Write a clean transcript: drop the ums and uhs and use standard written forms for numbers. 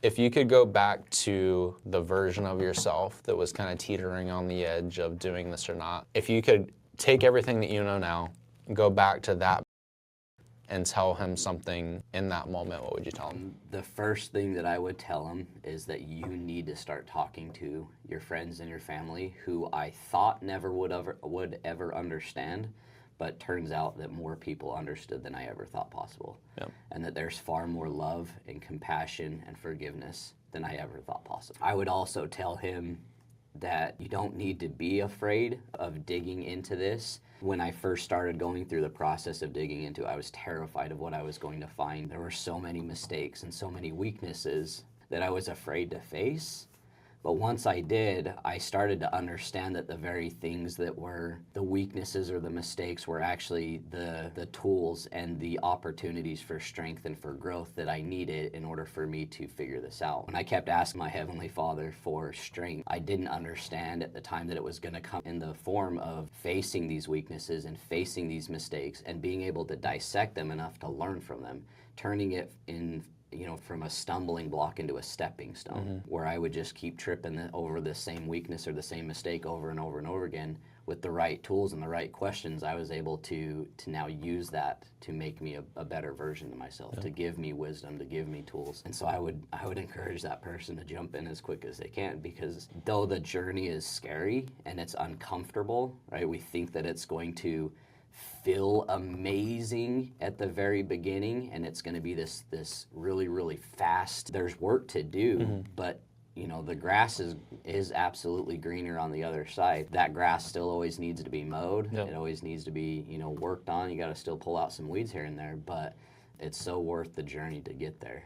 If you could go back to the version of yourself that was kind of teetering on the edge of doing this or not, if you could take everything that you know now, go back to that and tell him something in that moment, what would you tell him? The first thing that I would tell him is that you need to start talking to your friends and your family, who I thought never would ever understand, but turns out that more people understood than I ever thought possible. Yep. And that there's far more love and compassion and forgiveness than I ever thought possible. I would also tell him that you don't need to be afraid of digging into this. When I first started going through the process of digging into it, I was terrified of what I was going to find. There were so many mistakes and so many weaknesses that I was afraid to face. But once I did, I started to understand that the very things that were the weaknesses or the mistakes were actually the tools and the opportunities for strength and for growth that I needed in order for me to figure this out. When I kept asking my Heavenly Father for strength, I didn't understand at the time that it was going to come in the form of facing these weaknesses and facing these mistakes and being able to dissect them enough to learn from them, turning it in from a stumbling block into a stepping stone, where I would just keep tripping over the same weakness or the same mistake over and over and over again. With the right tools and the right questions, I was able to now use that to make me a better version of myself, to give me wisdom, to give me tools. And so I would encourage that person to jump in as quick as they can, because though the journey is scary and it's uncomfortable, right? We think that it's going to feel amazing at the very beginning, and it's going to be this really, really fast. There's work to do, but the grass is absolutely greener on the other side. That grass still always needs to be mowed. Yep. It always needs to be worked on. You got to still pull out some weeds here and there, but it's so worth the journey to get there.